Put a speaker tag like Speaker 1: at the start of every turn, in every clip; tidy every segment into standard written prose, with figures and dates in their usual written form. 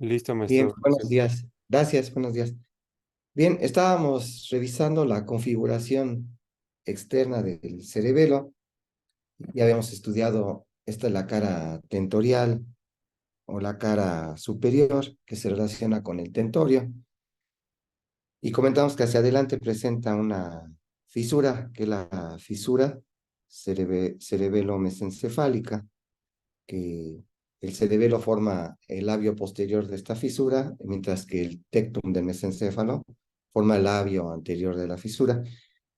Speaker 1: Listo,
Speaker 2: Bien,
Speaker 1: maestro.
Speaker 2: buenos
Speaker 1: Gracias.
Speaker 2: días. Gracias, buenos días. Bien, estábamos revisando la configuración externa del cerebelo. Ya habíamos estudiado, esta es la cara tentorial o la cara superior que se relaciona con el tentorio. Y comentamos que hacia adelante presenta una fisura, que es la fisura cerebelo-mesencefálica, que el cerebelo forma el labio posterior de esta fisura, mientras que el tectum del mesencéfalo forma el labio anterior de la fisura,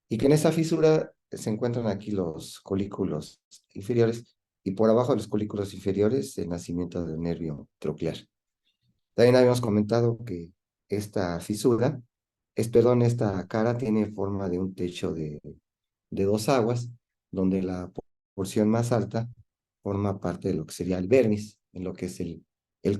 Speaker 2: y que en esa fisura se encuentran aquí los colículos inferiores, y por abajo de los colículos inferiores el nacimiento del nervio troclear. También habíamos comentado que esta fisura, esta cara tiene forma de un techo de dos aguas, donde la porción más alta forma parte de lo que sería el vermis, en lo que es el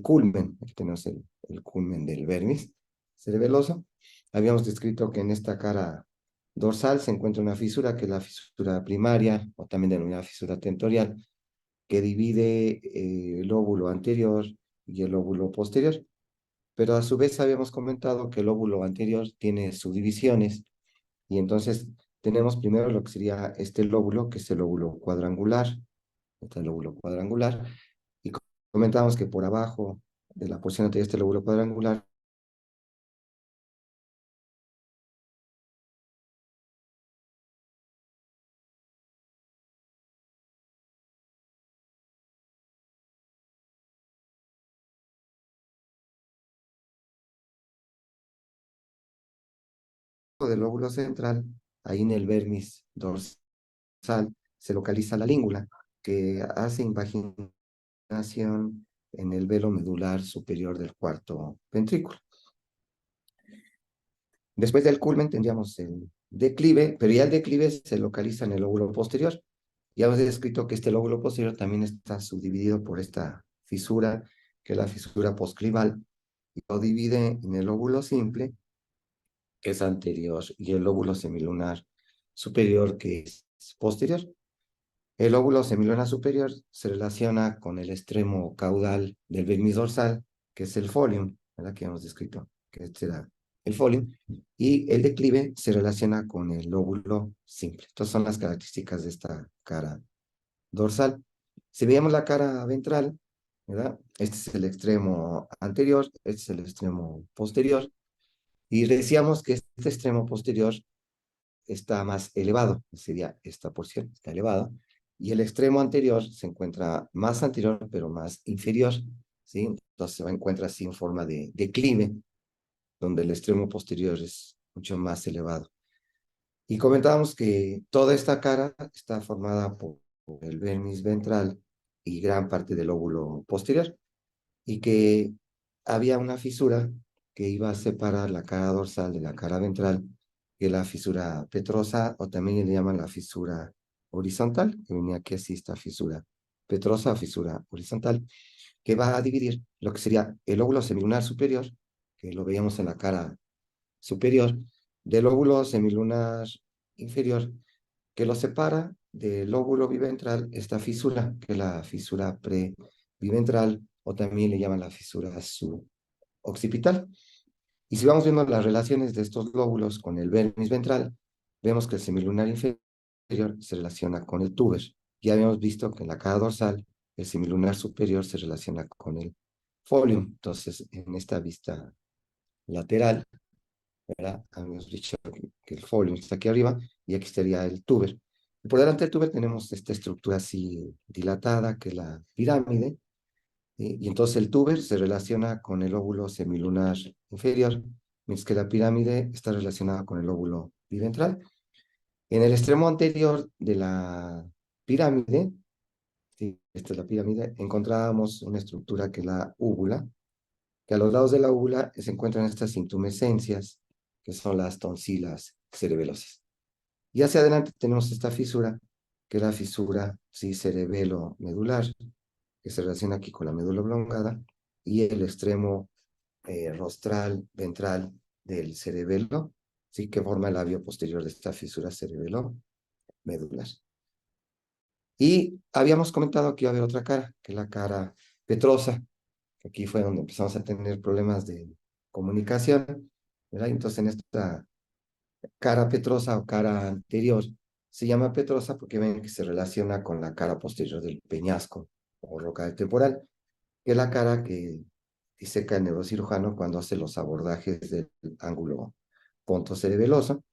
Speaker 2: culmen. Aquí tenemos el culmen del vermis cerebeloso. Habíamos descrito que en esta cara dorsal se encuentra una fisura, que es la fisura primaria, o también denominada fisura tentorial, que divide el lóbulo anterior y el lóbulo posterior. Pero a su vez habíamos comentado que el lóbulo anterior tiene subdivisiones, y entonces tenemos primero lo que sería este lóbulo, que es el lóbulo cuadrangular, este lóbulo cuadrangular, y comentamos que por abajo de la porción anterior de este lóbulo cuadrangular, del lóbulo central, ahí en el vermis dorsal, se localiza la língula, que hace invaginación en el velo medular superior del cuarto ventrículo. Después del culmen tendríamos el declive, pero ya el declive se localiza en el lóbulo posterior. Ya hemos descrito que este lóbulo posterior también está subdividido por esta fisura, que es la fisura posclival, y lo divide en el lóbulo simple, que es anterior, y el lóbulo semilunar superior, que es posterior. El lóbulo semilunar superior se relaciona con el extremo caudal del vermis dorsal, que es el folium, ¿verdad? Que hemos descrito, que será el folium, y el declive se relaciona con el lóbulo simple. Estas son las características de esta cara dorsal. Si veíamos la cara ventral, ¿verdad? Este es el extremo anterior, este es el extremo posterior, y decíamos que este extremo posterior está más elevado, sería esta porción, está elevada, y el extremo anterior se encuentra más anterior, pero más inferior, ¿sí? Entonces se encuentra así en forma de declive, donde el extremo posterior es mucho más elevado. Y comentábamos que toda esta cara está formada por el vermis ventral y gran parte del lóbulo posterior, y que había una fisura que iba a separar la cara dorsal de la cara ventral, que es la fisura petrosa, o también le llaman la fisura horizontal, que venía aquí así, esta fisura petrosa o fisura horizontal, que va a dividir lo que sería el lóbulo semilunar superior, que lo veíamos en la cara superior, del lóbulo semilunar inferior, que lo separa del lóbulo biventral, esta fisura, que es la fisura prebiventral, o también le llaman la fisura suboccipital. Y si vamos viendo las relaciones de estos lóbulos con el vermis ventral, vemos que el semilunar inferior se relaciona con el tuber. Ya habíamos visto que en la cara dorsal el semilunar superior se relaciona con el folium. Entonces, en esta vista lateral, ¿verdad? Habíamos dicho que el folium está aquí arriba y aquí estaría el tuber. Y por delante del tuber tenemos esta estructura así dilatada, que es la pirámide, y entonces el tuber se relaciona con el óvulo semilunar inferior, mientras que la pirámide está relacionada con el óvulo biventral. En el extremo anterior de la pirámide, sí, esta es la pirámide, encontrábamos una estructura que es la úvula, que a los lados de la úvula se encuentran estas intumescencias, que son las tonsilas cerebelosas. Y hacia adelante tenemos esta fisura, que es la fisura sí, cerebelo-medular, que se relaciona aquí con la médula oblongada, y el extremo rostral ventral del cerebelo, ¿sí? Que forma el labio posterior de esta fisura cerebelo-medular. Y habíamos comentado que iba a haber otra cara, que es la cara petrosa, Aquí fue donde empezamos a tener problemas de comunicación, ¿verdad? Entonces en esta cara petrosa o cara anterior se llama petrosa porque ven que se relaciona con la cara posterior del peñasco o roca del temporal, que es la cara que diseca el neurocirujano cuando hace los abordajes del ángulo pontocerebeloso.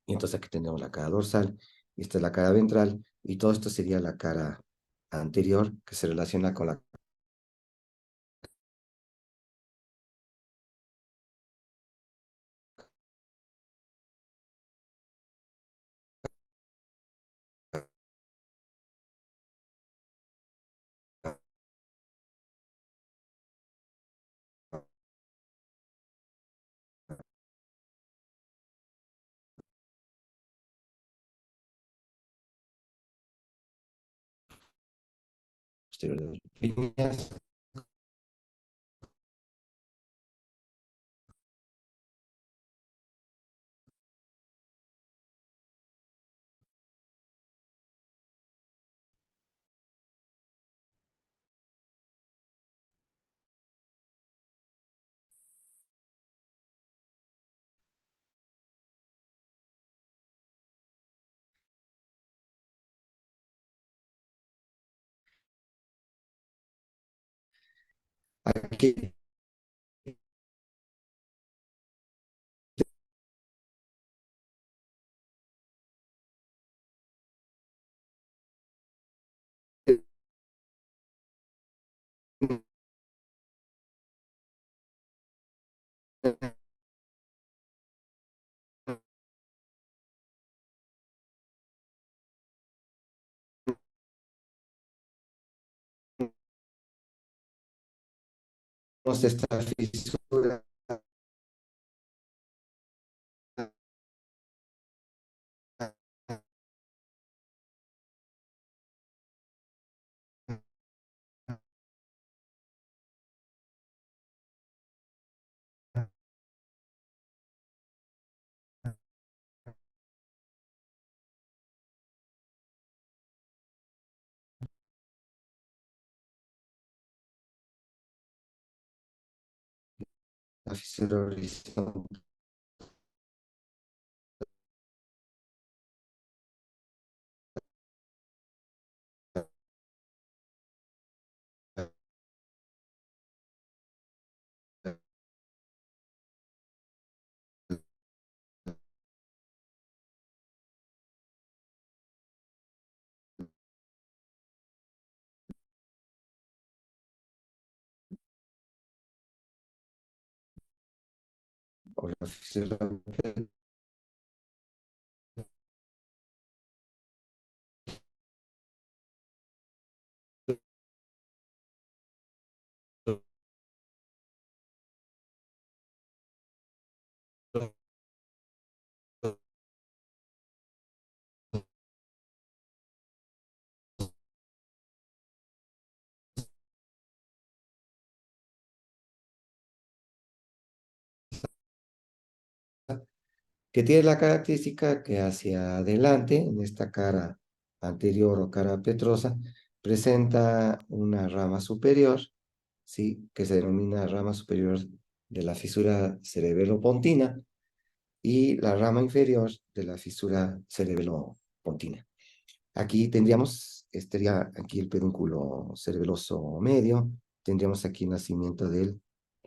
Speaker 2: Y entonces aquí tenemos la cara dorsal, y esta es la cara ventral, y todo esto sería la cara anterior que se relaciona con la posterior del peñasco. Aquí tenemos esta fisura la fisura horizontal. O la fisura que tiene la característica que hacia adelante, en esta cara anterior o cara petrosa, presenta una rama superior, ¿sí? Que se denomina rama superior de la fisura cerebelo-pontina y la rama inferior de la fisura cerebelo-pontina. Aquí tendríamos, estaría aquí el pedúnculo cerebeloso medio, tendríamos aquí el nacimiento del,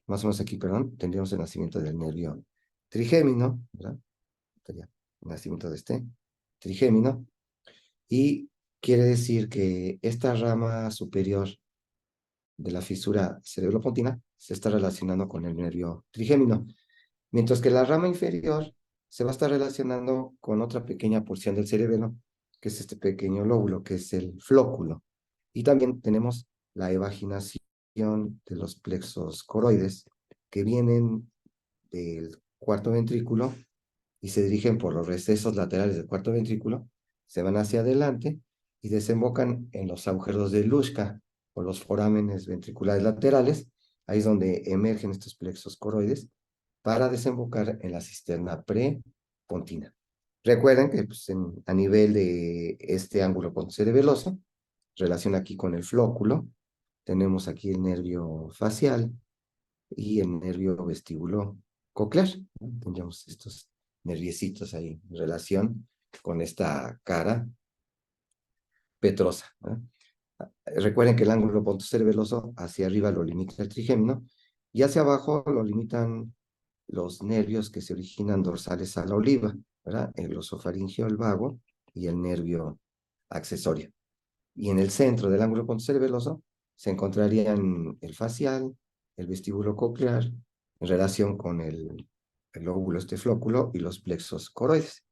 Speaker 2: más o menos aquí, perdón, tendríamos el nacimiento del nervio trigémino, ¿verdad? Estaría el nacimiento de este trigémino, y quiere decir que esta rama superior de la fisura cerebropontina se está relacionando con el nervio trigémino, mientras que la rama inferior se va a estar relacionando con otra pequeña porción del cerebelo, que es este pequeño lóbulo, que es el flóculo. Y también tenemos la evaginación de los plexos coroides, que vienen del cuarto ventrículo y se dirigen por los recesos laterales del cuarto ventrículo, se van hacia adelante y desembocan en los agujeros de Luschka o los forámenes ventriculares laterales. Ahí es donde emergen estos plexos coroides para desembocar en la cisterna prepontina. Recuerden que pues, a nivel de este ángulo pontocerebeloso, relación aquí con el flóculo, tenemos aquí el nervio facial y el nervio vestíbulo coclear, ¿no? Tendríamos estos nerviecitos ahí en relación con esta cara petrosa, ¿no? Recuerden que el ángulo pontocerebeloso hacia arriba lo limita el trigémino y hacia abajo lo limitan los nervios que se originan dorsales a la oliva, ¿verdad? El glosofaringeo, el vago y el nervio accesorio. Y en el centro del ángulo pontocerebeloso se encontrarían el facial, el vestíbulo coclear, en relación con el lóbulo esteflóculo y los plexos coroides.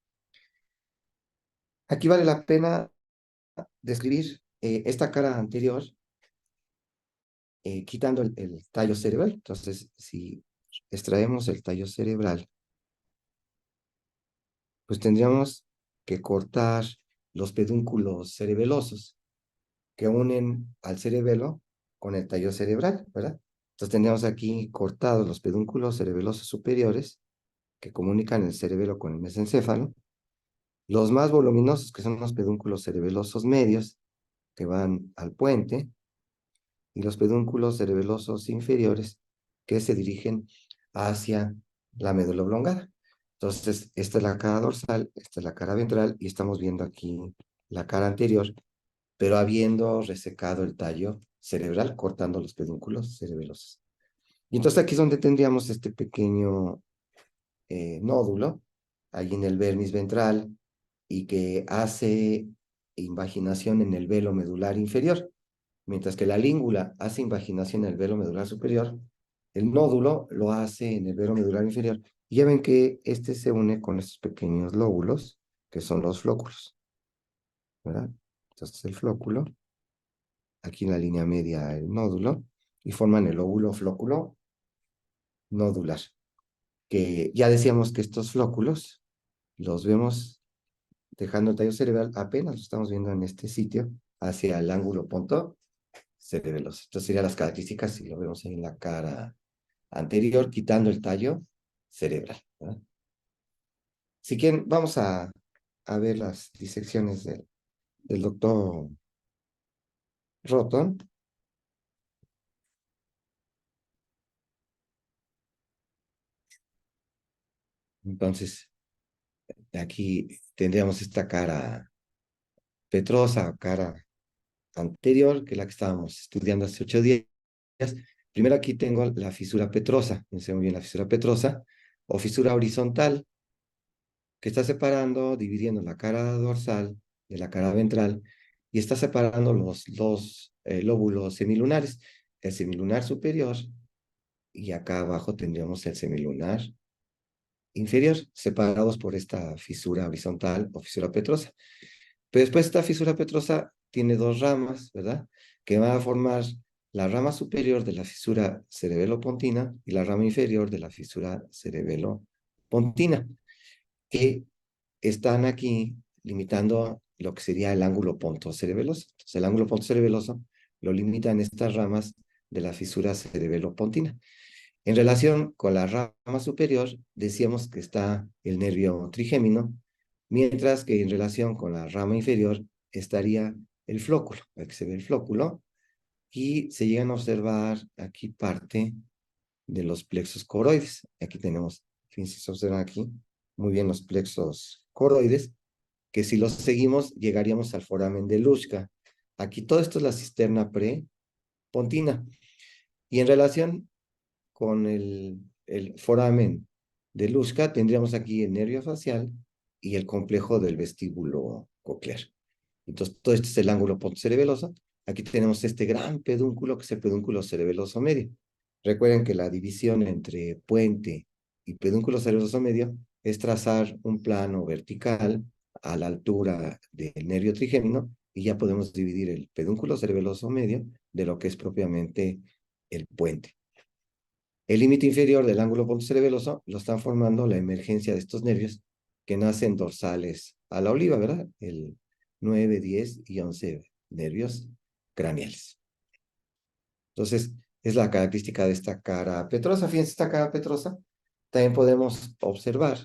Speaker 2: Aquí vale la pena describir esta cara anterior quitando el tallo cerebral. Entonces, si extraemos el tallo cerebral, pues tendríamos que cortar los pedúnculos cerebelosos que unen al cerebelo con el tallo cerebral, ¿verdad? Entonces tendríamos aquí cortados los pedúnculos cerebelosos superiores que comunican el cerebelo con el mesencéfalo, los más voluminosos que son los pedúnculos cerebelosos medios que van al puente y los pedúnculos cerebelosos inferiores que se dirigen hacia la médula oblongada. Entonces, esta es la cara dorsal, esta es la cara ventral y estamos viendo aquí la cara anterior, pero habiendo resecado el tallo cerebral, cortando los pedúnculos cerebelosos. Y entonces aquí es donde tendríamos este pequeño nódulo, ahí en el vermis ventral, y que hace invaginación en el velo medular inferior. Mientras que la língula hace invaginación en el velo medular superior, el nódulo lo hace en el velo medular inferior. Y ya ven que este se une con estos pequeños lóbulos, que son los flóculos, ¿verdad? Entonces el flóculo, aquí en la línea media el nódulo, y forman el lóbulo flóculo nodular, que ya decíamos que estos flóculos los vemos dejando el tallo cerebral, apenas lo estamos viendo en este sitio, hacia el ángulo punto cerebeloso. Estas serían las características si lo vemos ahí en la cara anterior, quitando el tallo cerebral, ¿verdad? Si quieren, vamos a ver las disecciones del doctor Roton. Entonces, aquí tendríamos esta cara petrosa, cara anterior, que es la que estábamos estudiando hace 8 días. Primero aquí tengo la fisura petrosa, fíjense muy bien la fisura petrosa, o fisura horizontal, que está separando, dividiendo la cara dorsal de la cara ventral, y está separando los dos lóbulos semilunares, el semilunar superior, y acá abajo tendríamos el semilunar inferior, separados por esta fisura horizontal o fisura petrosa. Pero después esta fisura petrosa tiene dos ramas, ¿verdad? Que van a formar la rama superior de la fisura cerebelo-pontina y la rama inferior de la fisura cerebelo-pontina, que están aquí limitando lo que sería el ángulo pontocerebeloso. Entonces, el ángulo pontocerebeloso lo limitan estas ramas de la fisura cerebelo-pontina. En relación con la rama superior, decíamos que está el nervio trigémino, mientras que en relación con la rama inferior estaría el flóculo. Aquí se ve el flóculo y se llegan a observar aquí parte de los plexos coroides. Aquí tenemos, fíjense, se observan aquí muy bien los plexos coroides, que si los seguimos llegaríamos al foramen de Luschka. Aquí todo esto es la cisterna prepontina. Y en relación con el foramen de Luschka tendríamos aquí el nervio facial y el complejo del vestíbulo coclear. Entonces, todo esto es el ángulo pontocerebeloso. Aquí tenemos este gran pedúnculo que es el pedúnculo cerebeloso medio. Recuerden que la división entre puente y pedúnculo cerebeloso medio es trazar un plano vertical a la altura del nervio trigémino y ya podemos dividir el pedúnculo cerebeloso medio de lo que es propiamente el puente. El límite inferior del ángulo pontocerebeloso lo están formando la emergencia de estos nervios que nacen dorsales a la oliva, ¿verdad? El 9, 10 y 11 nervios craneales. Entonces, es la característica de esta cara petrosa. Fíjense, esta cara petrosa, también podemos observar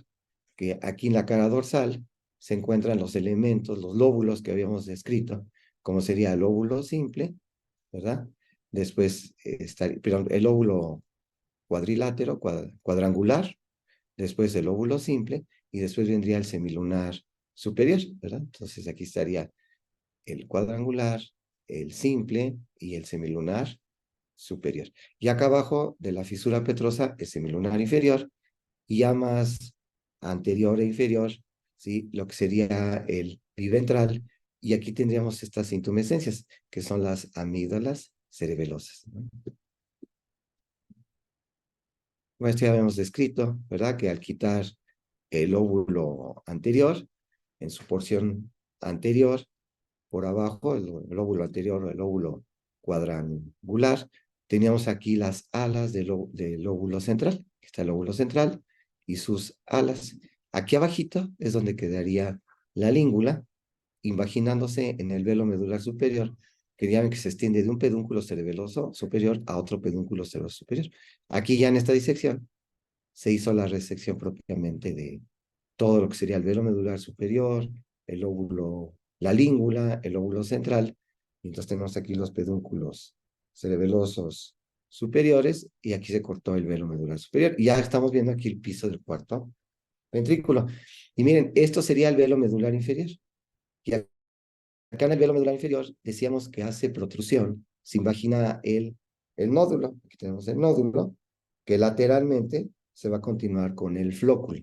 Speaker 2: que aquí en la cara dorsal se encuentran los elementos, los lóbulos que habíamos descrito, como sería el lóbulo simple, ¿verdad? después perdón, el lóbulo cuadrilátero, cuadrangular, después el lóbulo simple, y después vendría el semilunar superior, ¿verdad? Entonces aquí estaría el cuadrangular, el simple y el semilunar superior. Y acá abajo de la fisura petrosa, el semilunar inferior, y ya más anterior e inferior, ¿sí? Lo que sería el biventral, y aquí tendríamos estas intumescencias, que son las amígdalas cerebelosas, ¿no? Bueno, esto ya habíamos descrito, ¿verdad? Que al quitar el lóbulo anterior, en su porción anterior, por abajo, el lóbulo anterior, el lóbulo cuadrangular, teníamos aquí las alas del lóbulo central. Aquí está el lóbulo central y sus alas. Aquí abajito es donde quedaría la língula, invaginándose en el velo medular superior, que ya ven que se extiende de un pedúnculo cerebeloso superior a otro pedúnculo cerebeloso superior. Aquí ya en esta disección se hizo la resección propiamente de todo lo que sería el velo medular superior, el lóbulo, la língula, el lóbulo central, y entonces tenemos aquí los pedúnculos cerebelosos superiores, y aquí se cortó el velo medular superior, y ya estamos viendo aquí el piso del cuarto ventrículo. Y miren, esto sería el velo medular inferior, y acá en el velo medular inferior decíamos que hace protrusión, se imagina el nódulo, aquí tenemos el nódulo, que lateralmente se va a continuar con el flóculo.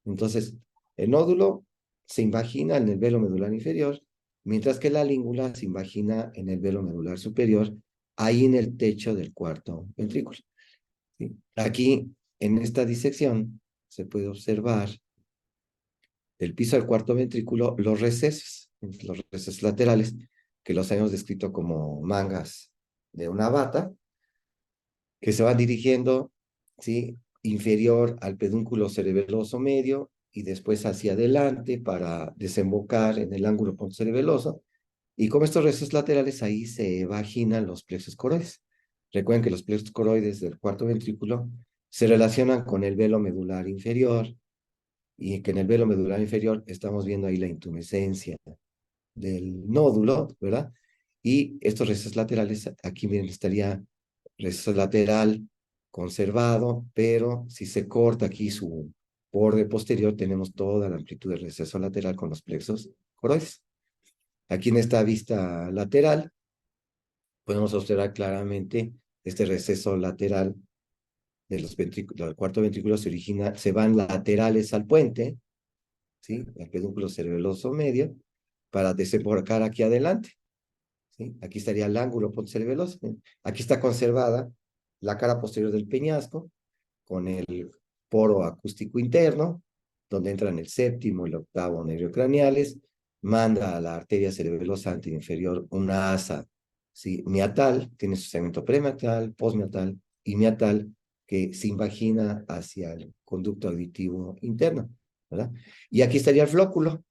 Speaker 2: Entonces, el nódulo se invagina en el velo medular inferior, mientras que la língula se invagina en el velo medular superior, ahí en el techo del cuarto ventrículo, ¿sí? Aquí, en esta disección, se puede observar del piso del cuarto ventrículo los recesos laterales, que los hemos descrito como mangas de una bata, que se van dirigiendo, ¿sí? Inferior al pedúnculo cerebeloso medio y después hacia adelante para desembocar en el ángulo pontocerebeloso. Y con estos restos laterales ahí se vaginan los plexos coroides. Recuerden que los plexos coroides del cuarto ventrículo se relacionan con el velo medular inferior, y que en el velo medular inferior estamos viendo ahí la intumescencia del nódulo, ¿verdad? Y estos restos laterales, aquí miren, estaría receso lateral conservado, pero si se corta aquí su borde posterior, tenemos toda la amplitud del receso lateral con los plexos coroides. Aquí en esta vista lateral podemos observar claramente este receso lateral de los ventrículos, del cuarto ventrículo se van laterales al puente, ¿sí? El pedúnculo cerebeloso medio, para desembocar aquí adelante, ¿sí? Aquí estaría el ángulo pontocerebeloso. Aquí está conservada la cara posterior del peñasco, con el poro acústico interno, donde entran el séptimo y el octavo nervio craneales, manda a la arteria cerebelosa anterior una asa, ¿sí? Miatal, tiene su segmento premeatal, postmeatal y meatal, que se invagina hacia el conducto auditivo interno, ¿verdad? Y aquí estaría el flóculo,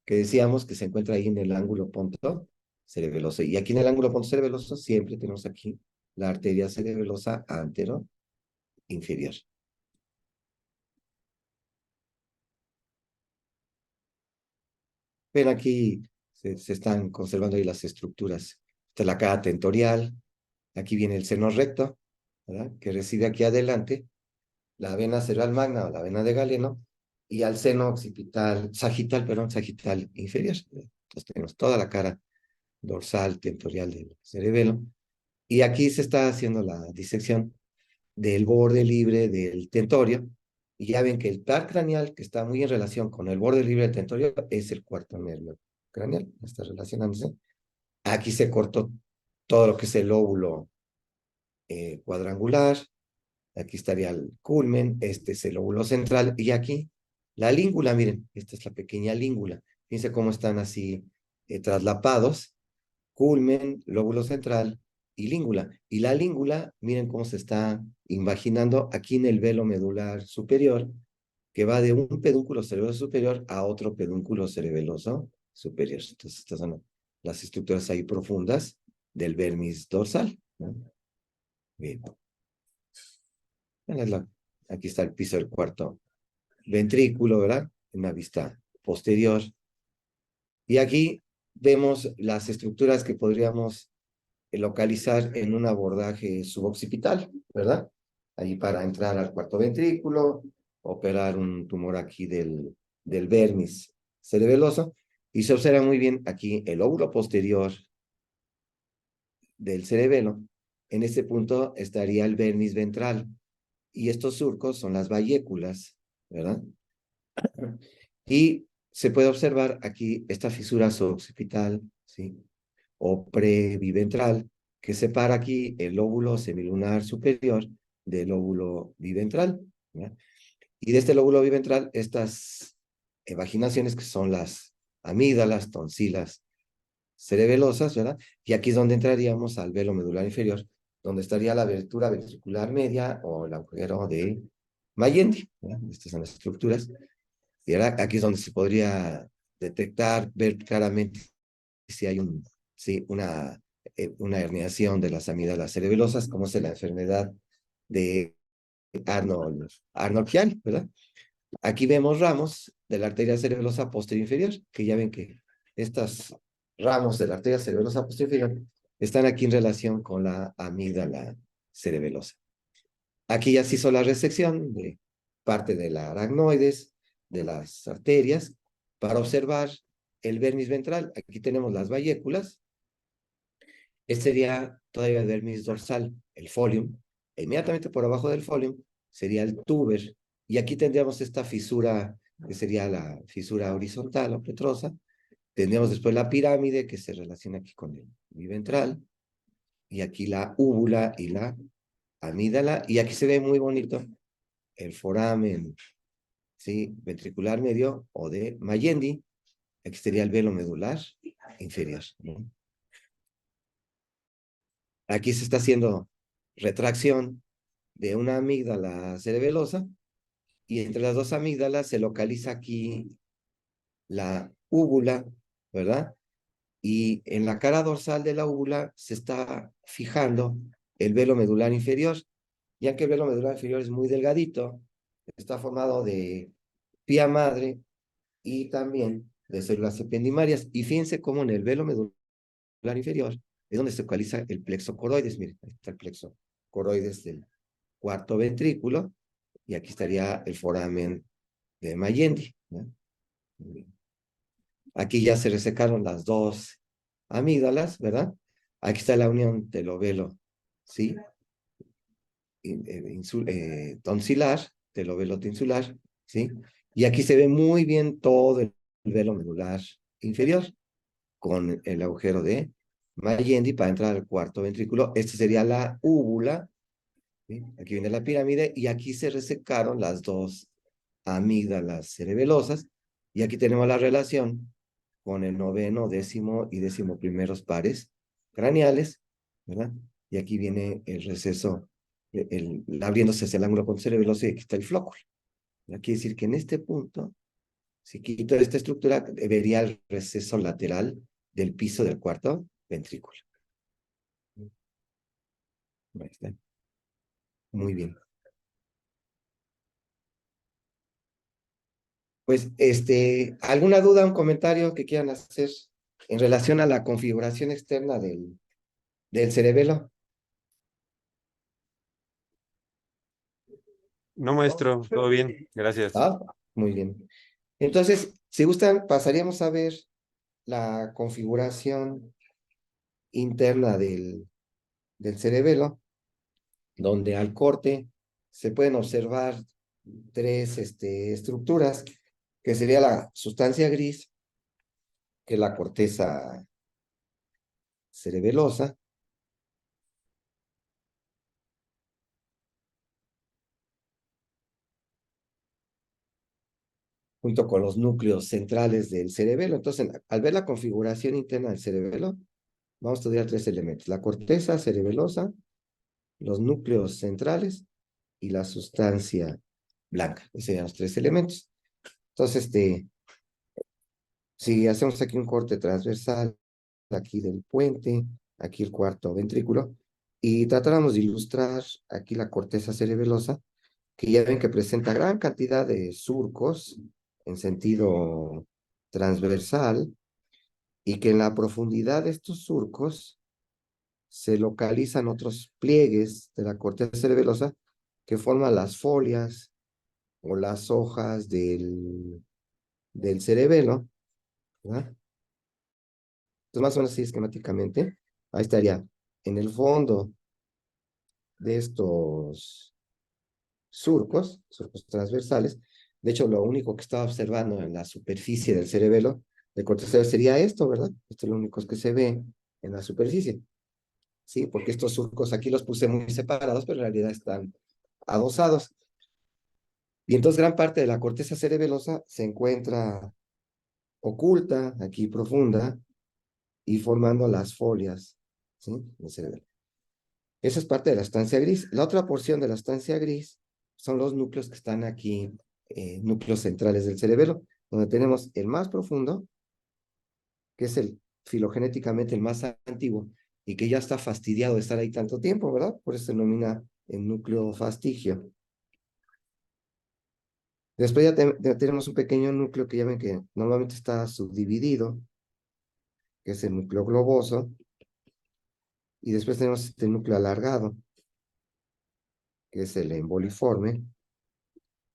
Speaker 2: que decíamos que se encuentra ahí en el ángulo ponto cerebeloso. Y aquí en el ángulo ponto cerebeloso siempre tenemos aquí la arteria cerebelosa antero inferior. Ven aquí, se están conservando ahí las estructuras. Esta es la cara tentorial, aquí viene el seno recto, ¿verdad? Que recibe aquí adelante la vena cerebral magna o la vena de Galeno, y al seno occipital, sagital inferior. Entonces tenemos toda la cara dorsal tentorial del cerebelo, y aquí se está haciendo la disección del borde libre del tentorio, y ya ven que el par craneal, que está muy en relación con el borde libre del tentorio, es el cuarto nervio craneal, está relacionándose. Aquí se cortó todo lo que es el lóbulo cuadrangular, aquí estaría el culmen, este es el lóbulo central, y aquí la língula, miren, esta es la pequeña língula. Fíjense cómo están así traslapados, culmen, lóbulo central y língula. Y la língula, miren cómo se está invaginando aquí en el velo medular superior, que va de un pedúnculo cerebeloso superior a otro pedúnculo cerebeloso superior. Entonces, estas son las estructuras ahí profundas del vermis dorsal, ¿no? Bien. Aquí está el piso del cuarto ventrículo, ¿verdad? En la vista posterior. Y aquí vemos las estructuras que podríamos localizar en un abordaje suboccipital, ¿verdad? Ahí para entrar al cuarto ventrículo, operar un tumor aquí del vermis cerebeloso, y se observa muy bien aquí el lóbulo posterior del cerebelo. En este punto estaría el vermis ventral, y estos surcos son las bayéculas, ¿verdad? Y se puede observar aquí esta fisura suboccipital, ¿sí? O prebiventral, que separa aquí el lóbulo semilunar superior del lóbulo biventral, ¿ya? Y de este lóbulo biventral, estas evaginaciones que son las amígdalas, tonsilas cerebelosas, ¿verdad? Y aquí es donde entraríamos al velo medular inferior, donde estaría la abertura ventricular media o el agujero de Mayendi, ¿verdad? Estas son las estructuras. Y ahora aquí es donde se podría detectar, ver claramente si hay sí, una herniación de las amígdalas cerebelosas, como es la enfermedad de Arnold-Chiari, ¿verdad? Aquí vemos ramos de la arteria cerebelosa posterior inferior, que ya ven que estos ramos de la arteria cerebelosa posterior inferior están aquí en relación con la amígdala cerebelosa. Aquí ya se hizo la resección de parte de la aracnoides, de las arterias, para observar el vermis ventral. Aquí tenemos las bayéculas. Este sería todavía el vermis dorsal, el folium. E inmediatamente por abajo del folium sería el tuber. Y aquí tendríamos esta fisura, que sería la fisura horizontal o petrosa. Tendríamos después la pirámide, que se relaciona aquí con el biventral. Y aquí la úvula y la amígdala. Y aquí se ve muy bonito el foramen, ¿sí? Ventricular medio o de Mayendi. Aquí sería el velo medular inferior, ¿no? Aquí se está haciendo retracción de una amígdala cerebelosa, y entre las dos amígdalas se localiza aquí la úvula, ¿verdad? Y en la cara dorsal de la úvula se está fijando el velo medular inferior, ya que el velo medular inferior es muy delgadito, está formado de pía madre y también de células ependimarias. Y fíjense cómo en el velo medular inferior es donde se localiza el plexo coroides. Miren, ahí está el plexo coroides del cuarto ventrículo, y aquí estaría el foramen de Mayendi, ¿no? Aquí ya se resecaron las dos amígdalas, ¿verdad? Aquí está la unión telovelo, ¿sí? Tonsilar, telovelo tinsular, ¿sí? Y aquí se ve muy bien todo el velo medular inferior con el agujero de Mayendi para entrar al cuarto ventrículo. Esta sería la úvula, ¿sí? Aquí viene la pirámide y aquí se resecaron las dos amígdalas cerebelosas, y aquí tenemos la relación con el noveno, décimo y décimo primeros pares craneales, ¿verdad? Y aquí viene el receso, abriéndose hacia el ángulo cerebeloso, y aquí está el flóculo. Quiere decir que en este punto, si quito esta estructura, vería el receso lateral del piso del cuarto ventrículo. Ahí está. Muy bien. Pues, ¿alguna duda, un comentario que quieran hacer en relación a la configuración externa del cerebelo?
Speaker 1: No, maestro, todo bien, gracias.
Speaker 2: Ah, muy bien. Entonces, si gustan, pasaríamos a ver la configuración interna del cerebelo, donde al corte se pueden observar tres estructuras, que sería la sustancia gris, que es la corteza cerebelosa, junto con los núcleos centrales del cerebelo. Entonces, al ver la configuración interna del cerebelo, vamos a estudiar tres elementos: la corteza cerebelosa, los núcleos centrales y la sustancia blanca. Esos serían los tres elementos. Entonces, si hacemos aquí un corte transversal, aquí del puente, aquí el cuarto ventrículo, y tratáramos de ilustrar aquí la corteza cerebelosa, que ya ven que presenta gran cantidad de surcos en sentido transversal, y que en la profundidad de estos surcos se localizan otros pliegues de la corteza cerebelosa que forman las folias o las hojas del cerebelo, ¿verdad? Entonces, más o menos así esquemáticamente, ahí estaría en el fondo de estos surcos transversales. De hecho, lo único que estaba observando en la superficie del cerebelo de corteza sería esto, ¿verdad? Esto es lo único que se ve en la superficie. Sí, porque estos surcos aquí los puse muy separados, pero en realidad están adosados. Y entonces gran parte de la corteza cerebelosa se encuentra oculta, aquí profunda, y formando las folias, ¿sí? Del cerebelo. Esa es parte de la estancia gris. La otra porción de la estancia gris son los núcleos que están aquí, núcleos centrales del cerebelo, donde tenemos el más profundo, que es el filogenéticamente el más antiguo, y que ya está fastidiado de estar ahí tanto tiempo, ¿verdad? Por eso se denomina el núcleo fastigio. Después ya tenemos un pequeño núcleo que ya ven que normalmente está subdividido, que es el núcleo globoso, y después tenemos este núcleo alargado, que es el emboliforme,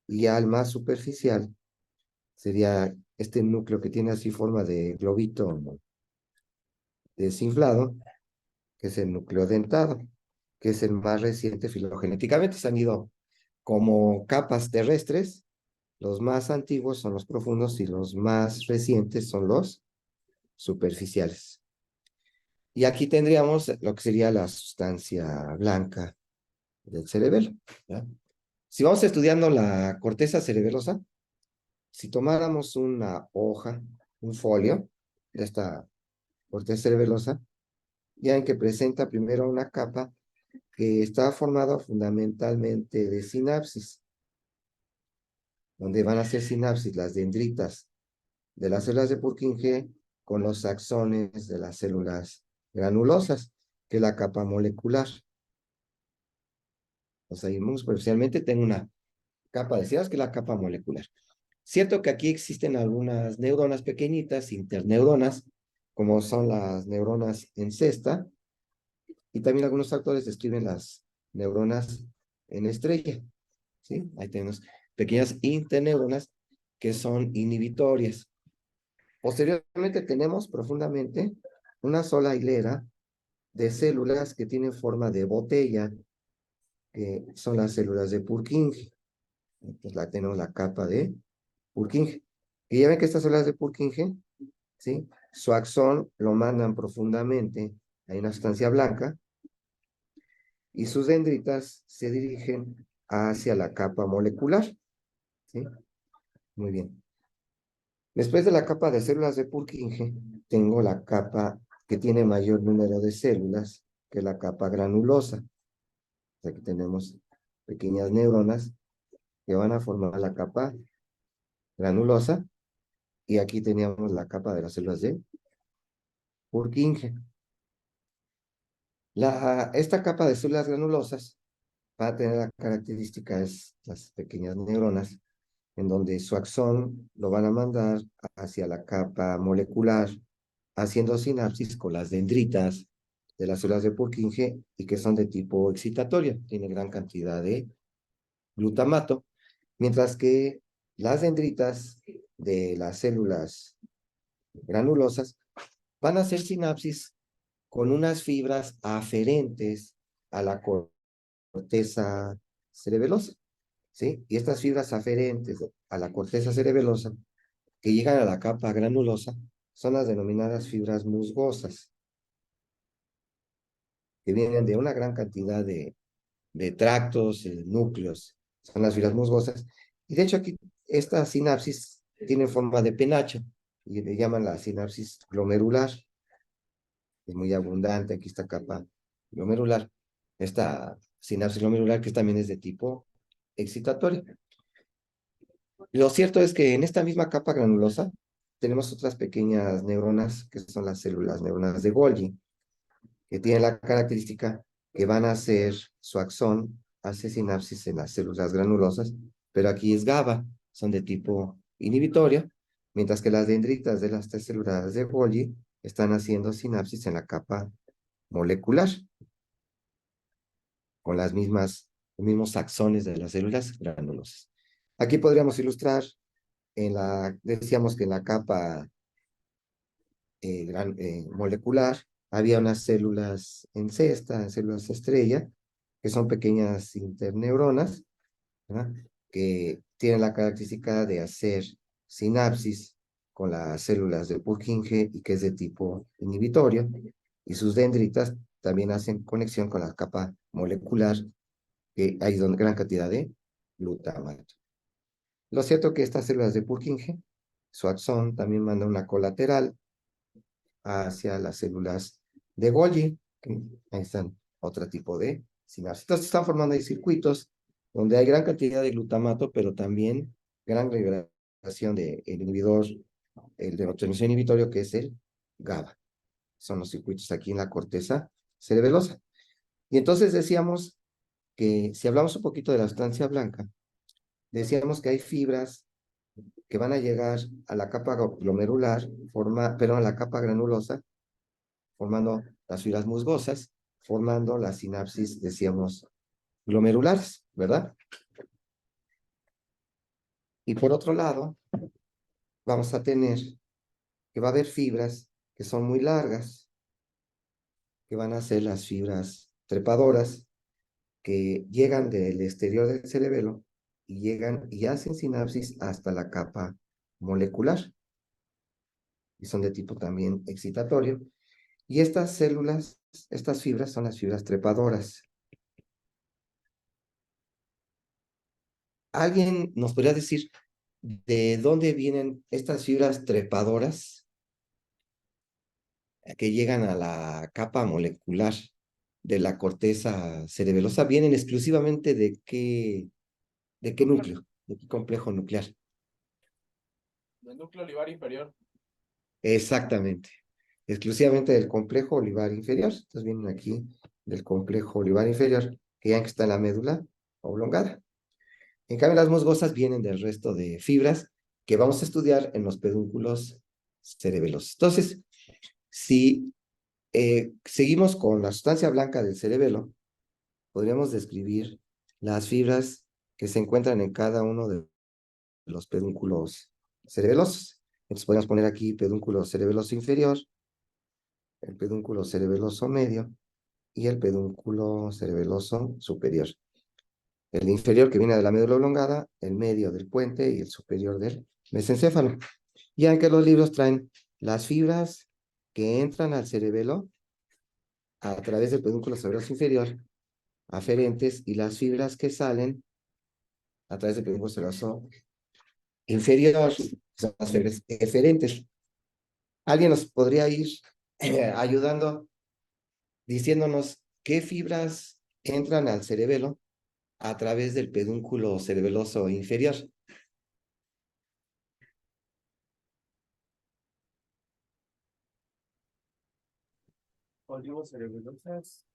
Speaker 2: y al más superficial sería este núcleo que tiene así forma de globito desinflado, que es el núcleo dentado, que es el más reciente filogenéticamente. Se han ido como capas terrestres, los más antiguos son los profundos y los más recientes son los superficiales. Y aquí tendríamos lo que sería la sustancia blanca del cerebelo, ¿ya? Si vamos estudiando la corteza cerebelosa, si tomáramos una hoja, un folio de esta corteza cerebelosa, ya en que presenta primero una capa que está formada fundamentalmente de sinapsis, donde van a ser sinapsis las dendritas de las células de Purkinje con los axones de las células granulosas, que es la capa molecular. O sea, muy superficialmente tengo una capa de células que es la capa molecular. Cierto que aquí existen algunas neuronas pequeñitas, interneuronas, como son las neuronas en cesta, y también algunos autores describen las neuronas en estrella, ¿sí? Ahí tenemos pequeñas interneuronas que son inhibitorias. Posteriormente tenemos profundamente una sola hilera de células que tienen forma de botella, que son las células de Purkinje. Entonces tenemos la capa de Purkinje. Y ya ven que estas células de Purkinje, ¿sí? Su axón lo mandan profundamente a una sustancia blanca y sus dendritas se dirigen hacia la capa molecular, ¿sí? Muy bien. Después de la capa de células de Purkinje, tengo la capa que tiene mayor número de células, que es la capa granulosa. Aquí tenemos pequeñas neuronas que van a formar la capa granulosa, y aquí teníamos la capa de las células de Purkinje. Esta capa de células granulosas va a tener la característica de las pequeñas neuronas, en donde su axón lo van a mandar hacia la capa molecular, haciendo sinapsis con las dendritas de las células de Purkinje y que son de tipo excitatorio, tiene gran cantidad de glutamato, mientras que las dendritas de las células granulosas van a hacer sinapsis con unas fibras aferentes a la corteza cerebelosa, ¿sí? Y estas fibras aferentes a la corteza cerebelosa que llegan a la capa granulosa son las denominadas fibras musgosas, que vienen de una gran cantidad de tractos, núcleos, son las fibras musgosas. Y de hecho aquí esta sinapsis tiene forma de penacho y le llaman la sinapsis glomerular. Es muy abundante aquí esta capa glomerular, esta sinapsis glomerular que también es de tipo excitatorio. Lo cierto es que en esta misma capa granulosa tenemos otras pequeñas neuronas que son las células neuronas de Golgi, que tienen la característica que van a hacer su axón, hace sinapsis en las células granulosas, pero aquí es GABA, son de tipo inhibitorio, mientras que las dendritas de las tres células de Golgi están haciendo sinapsis en la capa molecular, con los mismos axones de las células granulosas. Aquí podríamos ilustrar decíamos que en la capa molecular había unas células en cesta, células estrella, que son pequeñas interneuronas, ¿verdad? Que tienen la característica de hacer sinapsis con las células de Purkinje y que es de tipo inhibitorio, y sus dendritas también hacen conexión con la capa molecular, que hay donde gran cantidad de glutamato. Lo cierto es que estas células de Purkinje, su axón también manda una colateral hacia las células de Golgi, que ahí están otro tipo de sinapsis. Entonces están formando ahí circuitos donde hay gran cantidad de glutamato, pero también gran liberación del inhibidor, el de neurotransmisor inhibitorio, que es el GABA. Son los circuitos aquí en la corteza cerebelosa. Y entonces decíamos que si hablamos un poquito de la sustancia blanca, decíamos que hay fibras que van a llegar a la capa glomerular, pero a la capa granulosa, formando las fibras musgosas, formando la sinapsis, decíamos, glomerulares, ¿verdad? Y por otro lado, vamos a tener que va a haber fibras que son muy largas, que van a ser las fibras trepadoras, que llegan del exterior del cerebelo y llegan y hacen sinapsis hasta la capa molecular, y son de tipo también excitatorio. Y estas células, estas fibras son las fibras trepadoras. ¿Alguien nos podría decir de dónde vienen estas fibras trepadoras que llegan a la capa molecular de la corteza cerebelosa? ¿Vienen exclusivamente de qué núcleo, de qué complejo nuclear?
Speaker 3: Del núcleo olivar inferior.
Speaker 2: Exactamente, exclusivamente del complejo olivar inferior. Entonces vienen aquí del complejo olivar inferior, que ya que está en la médula oblongada. En cambio, las musgosas vienen del resto de fibras que vamos a estudiar en los pedúnculos cerebelosos. Entonces, si seguimos con la sustancia blanca del cerebelo, podríamos describir las fibras que se encuentran en cada uno de los pedúnculos cerebelosos. Entonces podemos poner aquí pedúnculo cerebeloso inferior, el pedúnculo cerebeloso medio y el pedúnculo cerebeloso superior. El inferior que viene de la médula oblongada, el medio del puente y el superior del mesencéfalo. Ya que los libros traen las fibras que entran al cerebelo a través del pedúnculo cerebeloso inferior, aferentes, y las fibras que salen a través del pedúnculo cerebeloso inferior, son las fibras eferentes. ¿Alguien nos podría ir ayudando diciéndonos qué fibras entran al cerebelo a través del pedúnculo cerebeloso inferior?
Speaker 3: Olivos cerebelosas.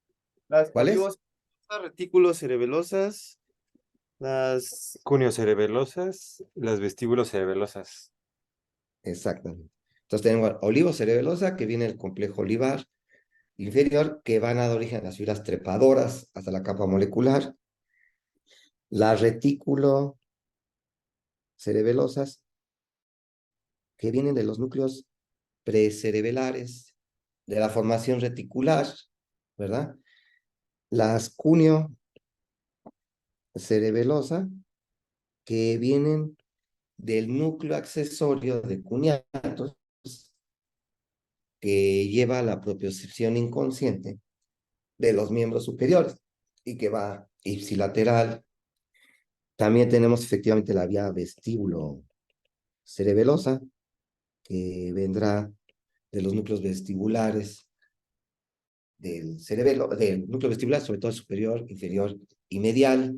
Speaker 3: Las
Speaker 2: ¿Cuáles?
Speaker 3: retículos cerebelosas. Las
Speaker 1: Cuniocerebelosas, las vestíbulos cerebelosas.
Speaker 2: Exactamente. Entonces tenemos olivo cerebelosa, que viene del complejo olivar inferior, que van a dar origen a las fibras trepadoras hasta la capa molecular. Las retículo cerebelosas, que vienen de los núcleos precerebelares, de la formación reticular, ¿verdad? Las cunio cerebelosa, que vienen del núcleo accesorio de cuneatos, que lleva a la propiocepción inconsciente de los miembros superiores y que va ipsilateral. También tenemos efectivamente la vía vestíbulo cerebelosa, que vendrá de los núcleos vestibulares del cerebelo, del núcleo vestibular, sobre todo el superior, inferior y medial.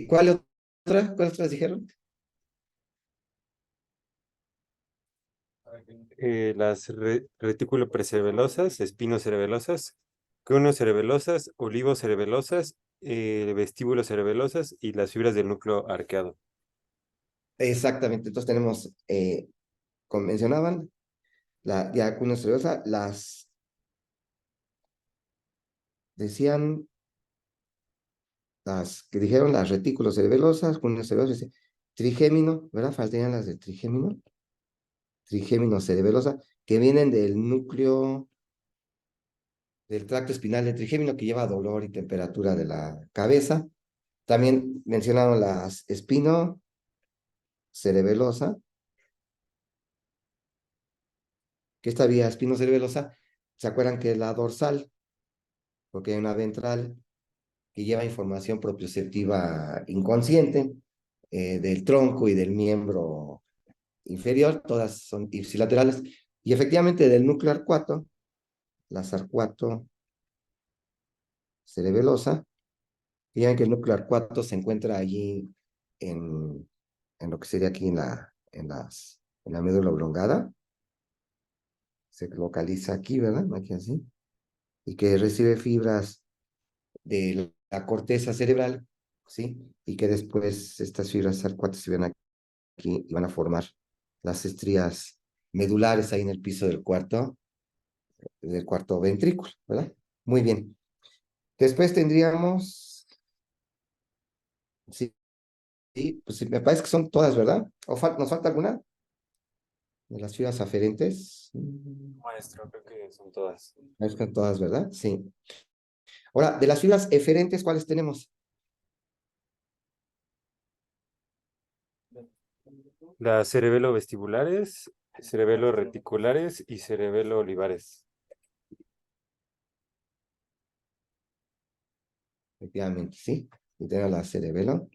Speaker 2: ¿Cuál otra? ¿Cuáles otras dijeron?
Speaker 1: Las retículo precerebelosas, espinocerebelosas, cuniocerebelosas, olivocerebelosas, vestíbulos cerebelosas y las fibras del núcleo arqueado.
Speaker 2: Exactamente. Entonces tenemos, como mencionaban, la vía cerebelosa, las decían las que dijeron las retículos cerebelosas, cúneos cerebelosas, trigémino, ¿verdad? Faltarían las de trigémino cerebelosa, que vienen del núcleo del tracto espinal del trigémino que lleva dolor y temperatura de la cabeza. También mencionaron las espino cerebelosa, que esta vía espino cerebelosa, ¿se acuerdan que es la dorsal? Porque hay una ventral que lleva información propioceptiva inconsciente del tronco y del miembro inferior, todas son ipsilaterales, y efectivamente del núcleo arcuato, la arcuato cerebelosa, y ya ven que el núcleo arcuato se encuentra allí en lo que sería aquí en la médula oblongada, se localiza aquí, ¿verdad? Aquí así, y que recibe fibras de la corteza cerebral, ¿sí? Y que después estas fibras arcuatas se ven aquí y van a formar las estrías medulares ahí en el piso del cuarto ventrículo, ¿verdad? Muy bien. Después tendríamos, sí, sí, pues sí, me parece que son todas, ¿verdad? ¿O nos falta alguna? De las fibras aferentes.
Speaker 1: Maestro, creo que son todas.
Speaker 2: Parece que todas, ¿verdad? Sí. Ahora, de las fibras eferentes, ¿cuáles tenemos?
Speaker 1: Las cerebelo vestibulares, cerebelo reticulares y cerebelo olivares.
Speaker 2: Efectivamente, sí. Y tenemos la cerebelo,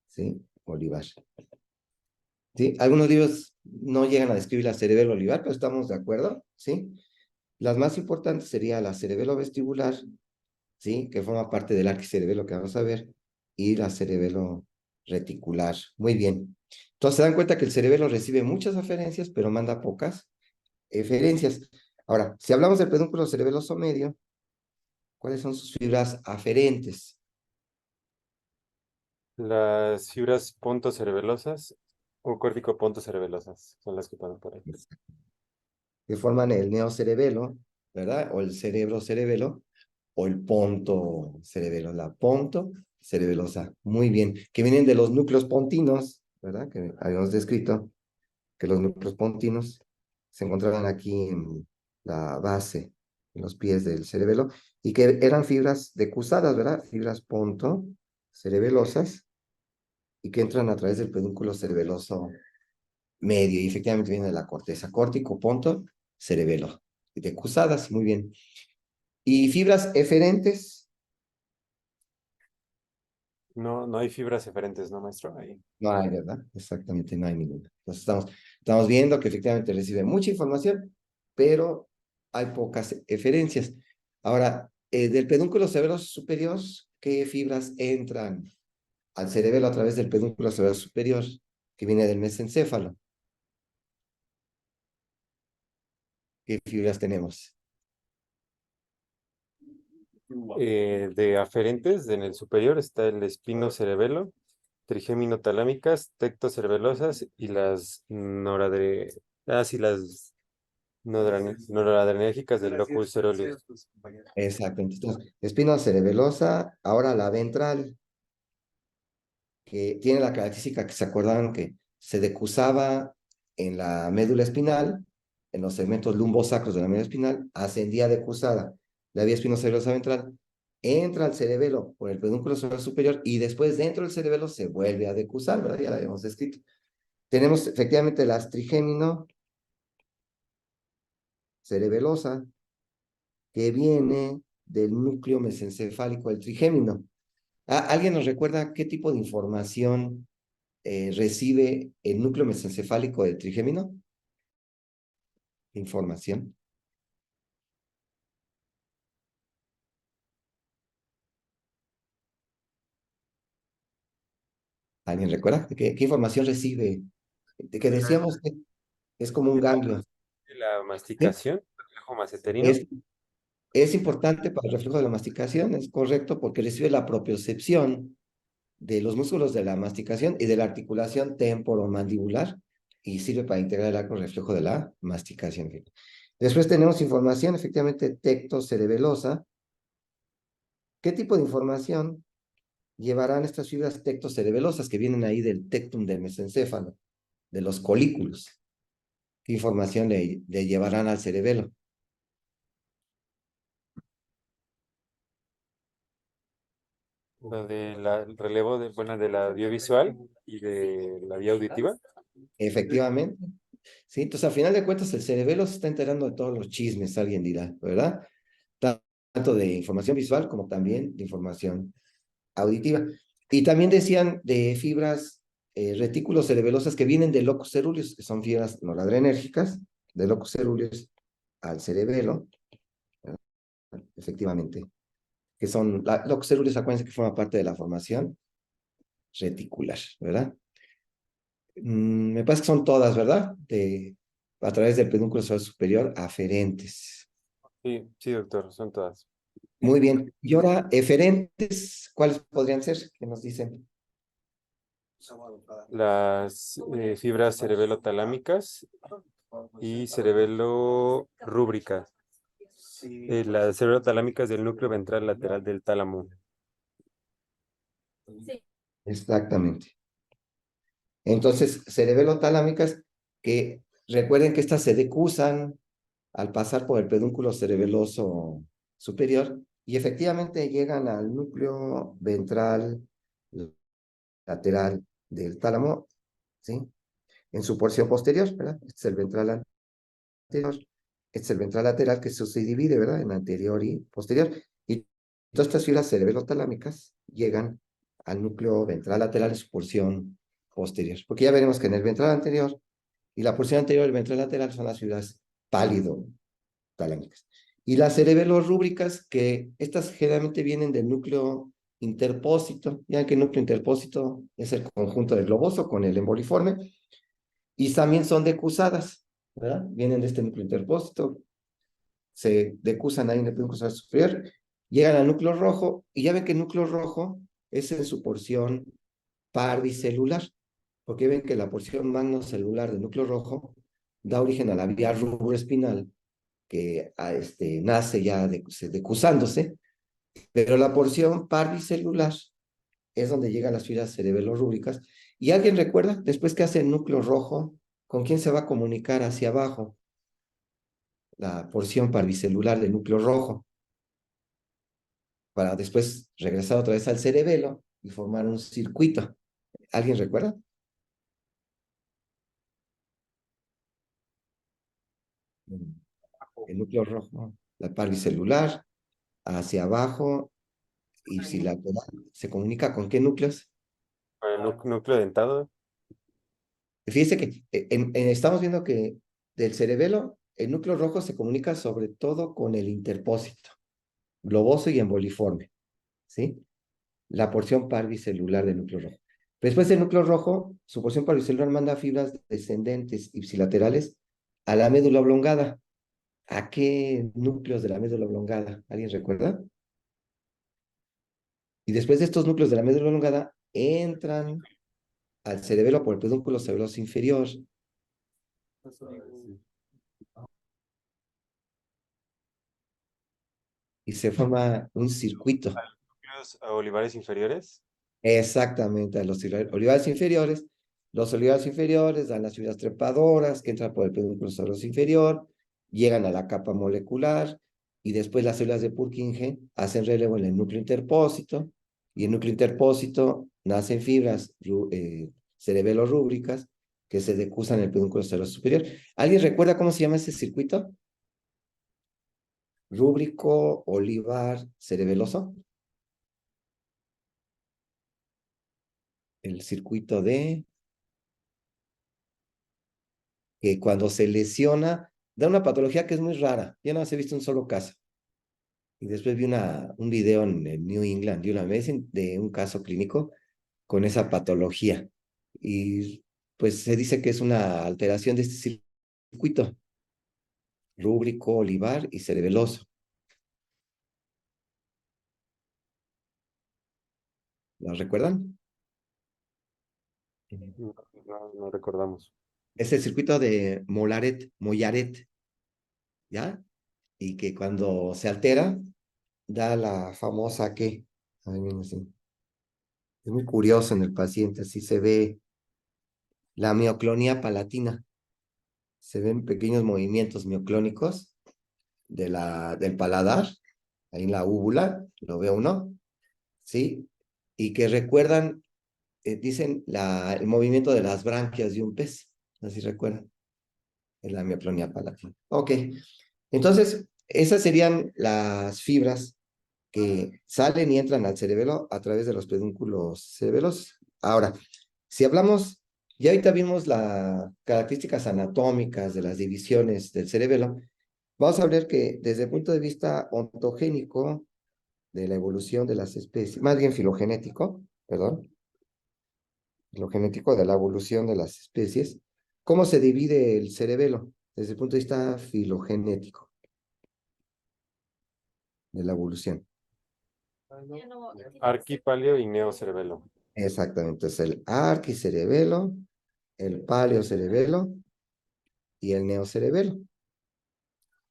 Speaker 2: sí, olivar. ¿Sí? Algunos libros no llegan a describir la cerebelo olivar, pero estamos de acuerdo, ¿sí? Las más importantes sería la cerebelo vestibular, ¿sí? Que forma parte del arquicerebelo que vamos a ver, y la cerebelo reticular. Muy bien. Entonces se dan cuenta que el cerebelo recibe muchas aferencias, pero manda pocas eferencias. Ahora, si hablamos del pedúnculo cerebeloso medio, ¿cuáles son sus fibras aferentes?
Speaker 1: Las fibras pontocerebelosas o córtico-pontocerebelosas son las que pasan por ahí.
Speaker 2: Que forman el neocerebelo, ¿verdad? O el cerebro cerebelo, o el ponto cerebelo, la ponto cerebelosa. Muy bien. Que vienen de los núcleos pontinos, ¿verdad? Que habíamos descrito que los núcleos pontinos se encontraban aquí en la base, en los pies del cerebelo, y que eran fibras decusadas, ¿verdad? Fibras ponto cerebelosas, y que entran a través del pedúnculo cerebeloso medio, y efectivamente viene de la corteza córtico, ponto, cerebelo. Decusadas, muy bien. Y fibras eferentes,
Speaker 1: No, no hay fibras eferentes, ¿no, maestro? Ahí.
Speaker 2: no hay, ¿verdad? Exactamente, no hay ninguna. Entonces estamos viendo que efectivamente recibe mucha información, pero hay pocas eferencias. Ahora, del pedúnculo cerebelo superior, ¿qué fibras entran al cerebelo a través del pedúnculo cerebelo superior, que viene del mesencéfalo? ¿Qué fibras tenemos?
Speaker 1: De aferentes, en el superior está el espino cerebelo, trigémino talámicas, tectocerebelosas y las sí, las noradrenérgicas del locus coeruleus.
Speaker 2: Exactamente. Entonces, espina cerebelosa, ahora la ventral, que tiene la característica que se acordaron que se decusaba en la médula espinal, en los segmentos lumbosacros de la médula espinal, ascendía decusada. La vía espinocerebrosa ventral entra al cerebelo por el pedúnculo cerebral superior y después dentro del cerebelo se vuelve a decusar, ¿verdad? Ya la habíamos descrito. Tenemos efectivamente la astrigémino cerebelosa, que viene del núcleo mesencefálico del trigémino. ¿Alguien nos recuerda qué tipo de información recibe el núcleo mesencefálico del trigémino? Información. ¿Alguien recuerda? ¿Qué información recibe? De que decíamos que es como un ganglio.
Speaker 1: La
Speaker 2: ¿Sí?
Speaker 1: masticación, reflejo maceterino.
Speaker 2: Es, es importante para el reflejo de la masticación, es correcto, porque recibe la propiocepción de los músculos de la masticación y de la articulación temporomandibular y sirve para integrar el arco reflejo de la masticación. Después tenemos información efectivamente tectocerebelosa, ¿Qué tipo de información llevarán estas fibras tectocerebelosas que vienen ahí del tectum del mesencéfalo, de los colículos? ¿Qué información le llevarán al cerebelo?
Speaker 1: Lo de el relevo de, bueno, de la audiovisual y de la vía auditiva.
Speaker 2: Efectivamente. Sí, entonces al final de cuentas el cerebelo se está enterando de todos los chismes, alguien dirá, ¿verdad? Tanto de información visual como también de información auditiva. Y también decían de fibras retículos cerebelosas que vienen de locus ceruleus, que son fibras noradrenérgicas, de locus ceruleus al cerebelo, ¿verdad? Efectivamente, que son, la locus ceruleus, acuérdense que forma parte de la formación reticular, ¿verdad? Me parece que son todas, ¿verdad? A través del pedúnculo superior aferentes.
Speaker 1: Sí, sí, doctor, son todas.
Speaker 2: Muy bien. Y ahora, eferentes, ¿cuáles podrían ser? ¿Qué nos dicen?
Speaker 1: Las fibras cerebelo-talámicas y cerebelo-rúbricas. Las cerebelo-talámicas del núcleo ventral lateral del tálamo.
Speaker 2: Exactamente. Entonces, cerebelo-talámicas, que recuerden que estas se decusan al pasar por el pedúnculo cerebeloso superior y efectivamente llegan al núcleo ventral lateral del tálamo, ¿sí? En su porción posterior, ¿verdad? Este es el ventral anterior, este es el ventral lateral que se subdivide, ¿verdad? En anterior y posterior. Y todas estas fibras cerebelo-talámicas llegan al núcleo ventral lateral en su porción posterior. Porque ya veremos que en el ventral anterior y la porción anterior del ventral lateral son las fibras pálido-talámicas. Y las cerebelo-rúbricas, que estas generalmente vienen del núcleo interpósito, ya que el núcleo interpósito es el conjunto del globoso con el emboliforme, y también son decusadas, ¿verdad? Vienen de este núcleo interpósito, se decusan ahí en el pedúnculo superior, llegan al núcleo rojo, y ya ven que el núcleo rojo es en su porción parvicelular, porque ven que la porción magnocelular del núcleo rojo da origen a la vía rubroespinal, que nace ya decusándose, pero la porción parvicelular es donde llegan las fibras cerebelorrúbricas. ¿Y alguien recuerda, después que hace el núcleo rojo, con quién se va a comunicar hacia abajo? La porción parvicelular del núcleo rojo, para después regresar otra vez al cerebelo y formar un circuito. ¿Alguien recuerda? El núcleo rojo, la parvicelular, hacia abajo, y si la se comunica con qué núcleos.
Speaker 1: Con el núcleo dentado.
Speaker 2: Fíjese que estamos viendo que del cerebelo, el núcleo rojo se comunica sobre todo con el interpósito, globoso y emboliforme, ¿sí? La porción parvicelular del núcleo rojo. Después del núcleo rojo, su porción parvicelular manda fibras descendentes ipsilaterales a la médula oblongada. ¿A qué núcleos de la médula oblongada? ¿Alguien recuerda? Y después de estos núcleos de la médula oblongada, entran al cerebelo por el pedúnculo cerebroso inferior. Y se forma un circuito.
Speaker 1: Núcleos olivares inferiores.
Speaker 2: Exactamente, a los olivares inferiores. Los olivares inferiores dan las fibras trepadoras que entran por el pedúnculo cerebroso inferior, llegan a la capa molecular y después las células de Purkinje hacen relevo en el núcleo interpósito y en el núcleo interpósito nacen fibras cerebelorrúbricas que se decusan en el pedúnculo cerebroso superior. ¿Alguien recuerda cómo se llama ese circuito? Rúbrico, olivar, cerebeloso. El circuito de que cuando se lesiona, da una patología que es muy rara. Yo no he visto un solo caso. Y después vi un video en el New England de una vez de un caso clínico con esa patología. Y pues se dice que es una alteración de este circuito rúbrico, olivar y cerebeloso. ¿Lo recuerdan?
Speaker 1: No, no recordamos.
Speaker 2: Es el circuito de Mollaret, ¿ya? Y que cuando se altera, da la famosa ¿qué? Ahí viene así. Es muy curioso en el paciente, así se ve la mioclonía palatina. Se ven pequeños movimientos mioclónicos del paladar, ahí en la úvula, lo ve uno, ¿sí? Y que recuerdan, dicen, el movimiento de las branquias de un pez, así recuerdan, en la mioclonía palatina. Ok, entonces, esas serían las fibras que salen y entran al cerebelo a través de los pedúnculos cerebelosos. Ahora, si hablamos, ya ahorita vimos las características anatómicas de las divisiones del cerebelo, vamos a ver que desde el punto de vista ontogénico de la evolución de las especies, más bien filogenético, perdón, filogenético de la evolución de las especies, ¿cómo se divide el cerebelo desde el punto de vista filogenético de la evolución?
Speaker 1: Arquipalio y neocerebelo.
Speaker 2: Exactamente, es el arquicerebelo, el paleocerebelo y el neocerebelo.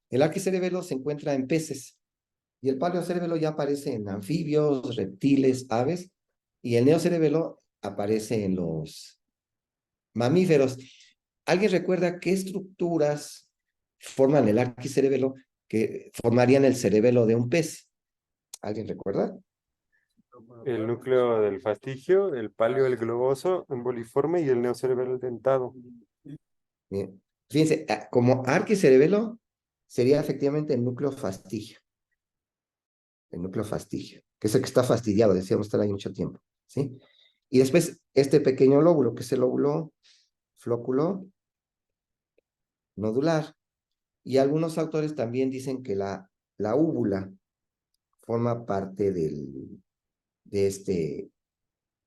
Speaker 2: El arquicerebelo se encuentra en peces y el paleocerebelo ya aparece en anfibios, reptiles, aves, y el neocerebelo aparece en los mamíferos. ¿Alguien recuerda qué estructuras forman el arquicerebelo que formarían el cerebelo de un pez? ¿Alguien recuerda?
Speaker 1: El núcleo del fastigio, el palio, el globoso, emboliforme y el neocerebelo dentado.
Speaker 2: Bien. Fíjense, como arquicerebelo sería efectivamente el núcleo fastigio, que es el que está fastidiado, decíamos estar ahí mucho tiempo, ¿sí? Y después este pequeño lóbulo, que es el lóbulo flóculo nodular. Y algunos autores también dicen que la úvula forma parte de este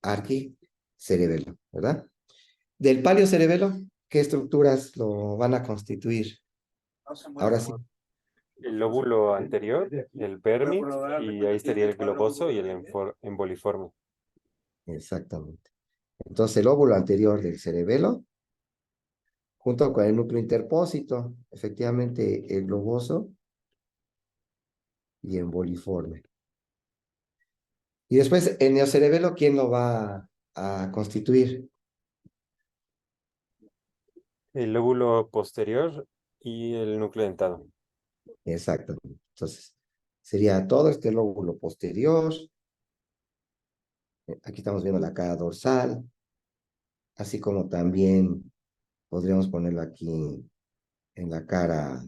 Speaker 2: arquicerebelo, ¿verdad? Del paleocerebelo, ¿qué estructuras lo van a constituir? Ahora sí,
Speaker 1: El lóbulo anterior, el vermis, y ahí estaría el globoso y el emboliforme.
Speaker 2: exactamente. Entonces, el óvulo anterior del cerebelo, junto con el núcleo interpósito, efectivamente, el globoso y emboliforme. Y después, el neocerebelo, ¿quién lo va a constituir?
Speaker 1: El lóbulo posterior y el núcleo dentado.
Speaker 2: Exactamente. Entonces, sería todo este lóbulo posterior. Aquí estamos viendo la cara dorsal, así como también podríamos ponerlo aquí en la cara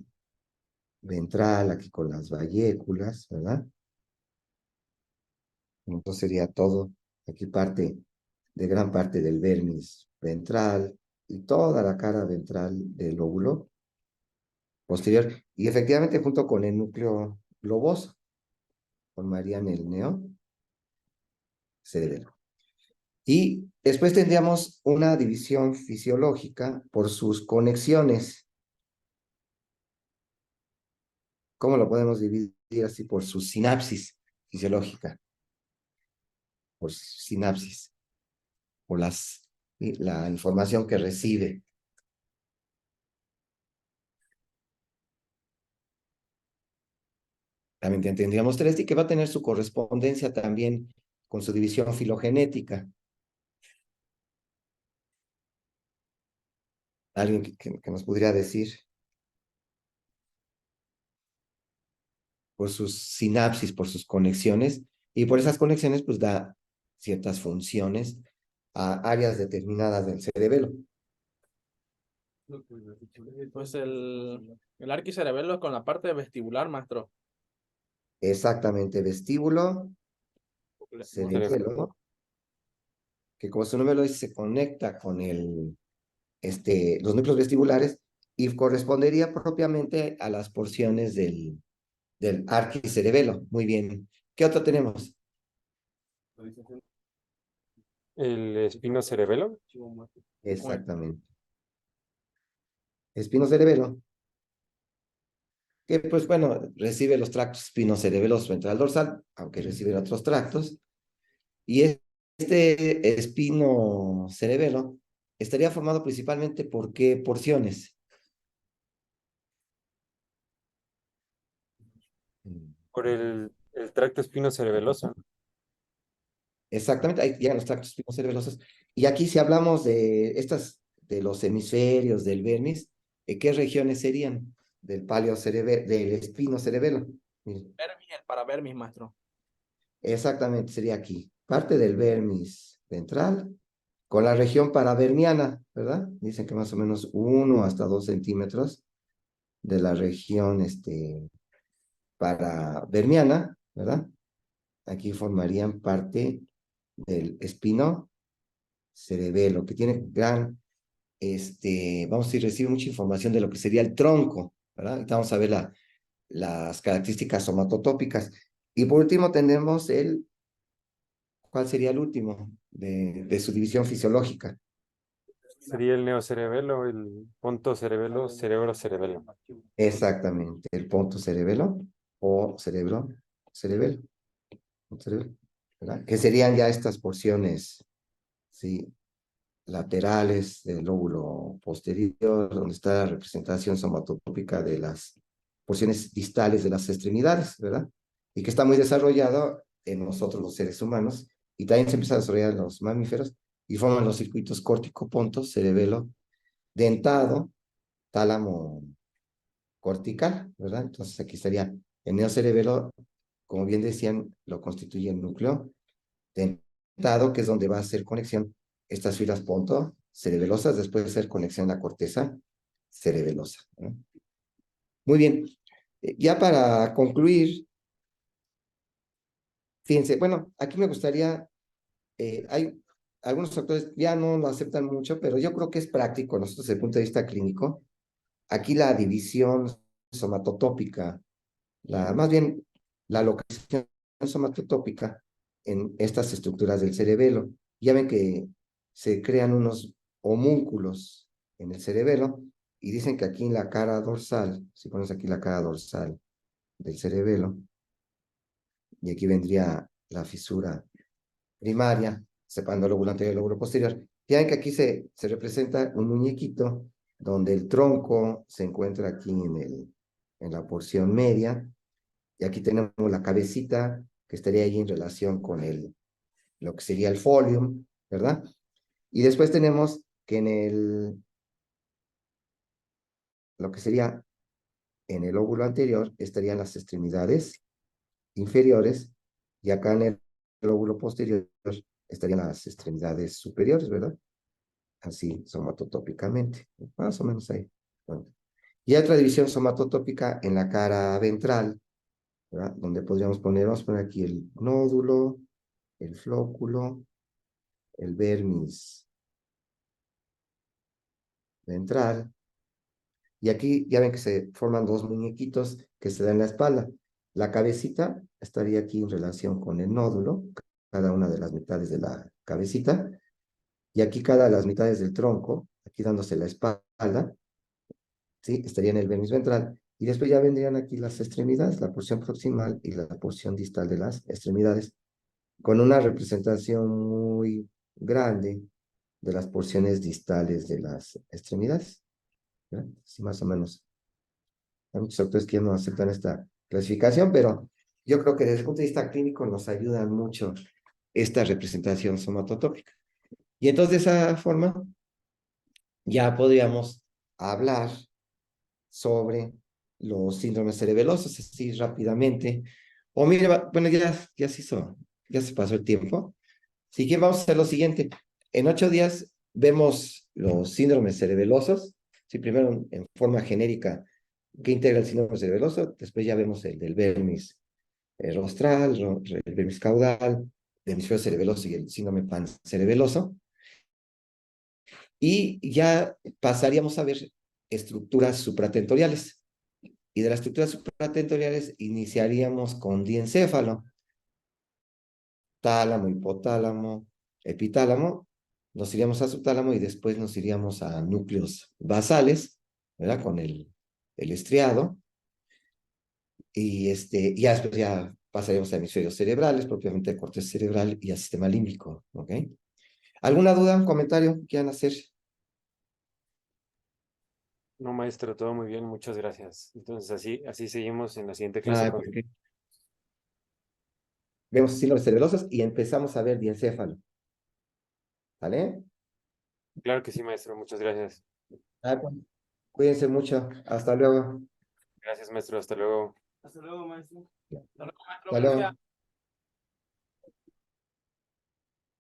Speaker 2: ventral, aquí con las bayéculas, ¿verdad? Entonces sería todo, aquí parte de gran parte del vermis ventral y toda la cara ventral del lóbulo posterior. Y efectivamente junto con el núcleo globoso formarían el neocerebelo. Y después tendríamos una división fisiológica por sus conexiones. ¿Cómo lo podemos dividir así? Por su sinapsis fisiológica, por su sinapsis, por la información que recibe. También tendríamos tres y que va a tener su correspondencia también con su división filogenética. Alguien que nos podría decir por sus sinapsis, por sus conexiones, y por esas conexiones pues da ciertas funciones a áreas determinadas del cerebelo.
Speaker 3: Pues el arquicerebelo con la parte vestibular, maestro.
Speaker 2: Exactamente, vestíbulo, cerebelo, que como su nombre lo dice, se conecta con los núcleos vestibulares y correspondería propiamente a las porciones del arquicerebelo. Muy bien. ¿Qué otro tenemos?
Speaker 1: El espinocerebelo.
Speaker 2: Exactamente. Espinocerebelo, que pues bueno, recibe los tractos espinocerebelos ventral dorsal, aunque recibe otros tractos, y este espinocerebelo estaría formado principalmente por qué porciones.
Speaker 1: Por el El tracto espinocerebeloso.
Speaker 2: Exactamente, ahí llegan los tractos espinocerebelosos. Y aquí si hablamos de de los hemisferios, del vermis, ¿qué regiones serían del espinocerebelo? Miren,
Speaker 3: Vermis, el para vermis, maestro.
Speaker 2: exactamente, sería aquí. Parte del vermis ventral con la región paraverniana, ¿verdad? Dicen que más o menos 1 hasta 2 centímetros de la región paraverniana, ¿verdad? Aquí formarían parte del espino cerebelo, que tiene vamos a decir, recibe mucha información de lo que sería el tronco, ¿verdad? Ahorita vamos a ver las características somatotópicas. Y por último tenemos ¿cuál sería el último de su división fisiológica?
Speaker 1: Sería el neocerebelo, el ponto cerebelo, cerebro cerebelo.
Speaker 2: Exactamente, el ponto cerebelo o cerebelo, cerebelo, ¿verdad? Que serían ya estas porciones, ¿sí? Laterales del lóbulo posterior, donde está la representación somatotópica de las porciones distales de las extremidades, ¿verdad? Y que está muy desarrollado en nosotros los seres humanos, y también se empieza a desarrollar en los mamíferos, y forman los circuitos córtico-ponto, cerebelo, dentado, tálamo cortical, ¿verdad? Entonces aquí estaría el neocerebelo, como bien decían, lo constituye el núcleo dentado, que es donde va a hacer conexión estas filas ponto cerebelosas, después de hacer conexión a la corteza cerebelosa, ¿no? Muy bien, ya para concluir, fíjense, bueno, aquí me gustaría, hay algunos factores ya no lo aceptan mucho, pero yo creo que es práctico nosotros desde el punto de vista clínico. Aquí la división somatotópica, más bien la localización somatotópica en estas estructuras del cerebelo. Ya ven que se crean unos homúnculos en el cerebelo y dicen que aquí en la cara dorsal, si pones aquí la cara dorsal del cerebelo, y aquí vendría la fisura primaria, separando el lóbulo anterior y el lóbulo posterior, ya ven que aquí se representa un muñequito donde el tronco se encuentra aquí en la porción media, y aquí tenemos la cabecita que estaría ahí en relación con lo que sería el folium, ¿verdad? Y después tenemos que lo que sería en el óvulo anterior estarían las extremidades inferiores, y acá en el óvulo posterior estarían las extremidades superiores, ¿verdad? Así, somatotópicamente, más o menos ahí. Bueno. Y otra división somatotópica en la cara ventral, ¿verdad? Donde vamos a poner aquí el nódulo, el flóculo, el vermis ventral, y aquí ya ven que se forman dos muñequitos que se dan en la espalda. La cabecita estaría aquí en relación con el nódulo, cada una de las mitades de la cabecita, y aquí cada de las mitades del tronco, aquí dándose la espalda, ¿sí? Estaría en el vermis ventral, y después ya vendrían aquí las extremidades, la porción proximal y la porción distal de las extremidades, con una representación muy grande de las porciones distales de las extremidades, ¿verdad? Sí, más o menos. Hay muchos autores que ya no aceptan esta clasificación, pero yo creo que desde el punto de vista clínico nos ayuda mucho esta representación somatotópica. Y entonces de esa forma ya podríamos hablar sobre los síndromes cerebelosos, así rápidamente. O mire, bueno, ya se hizo, ya se pasó el tiempo. Si quieren, vamos a hacer lo siguiente. En 8 días vemos los síndromes cerebelosos. Sí, primero en forma genérica, ¿qué integra el síndrome cerebeloso? Después ya vemos el del vermis rostral, el vermis caudal, el hemisferio cerebeloso y el síndrome pancerebeloso. Y ya pasaríamos a ver estructuras supratentoriales. Y de las estructuras supratentoriales iniciaríamos con diencéfalo, tálamo, hipotálamo, epitálamo, nos iríamos a subtálamo y después nos iríamos a núcleos basales, ¿verdad? Con el estriado, y ya después ya pasaríamos a hemisferios cerebrales, propiamente corteza cerebral y al sistema límbico, ¿ok? ¿Alguna duda, un comentario que quieran hacer?
Speaker 1: No, maestro, todo muy bien, muchas gracias. Entonces así seguimos en la siguiente clase.
Speaker 2: Nada, porque vemos síndromes cerebrosas y empezamos a ver diencéfalo. ¿Vale?
Speaker 1: Claro que sí, maestro. Muchas gracias.
Speaker 2: Ah, bueno. Cuídense mucho. Hasta luego.
Speaker 1: Gracias, maestro. Hasta luego.
Speaker 3: Hasta luego, maestro. Hasta luego, maestro.
Speaker 2: Hasta luego.
Speaker 3: Gracias.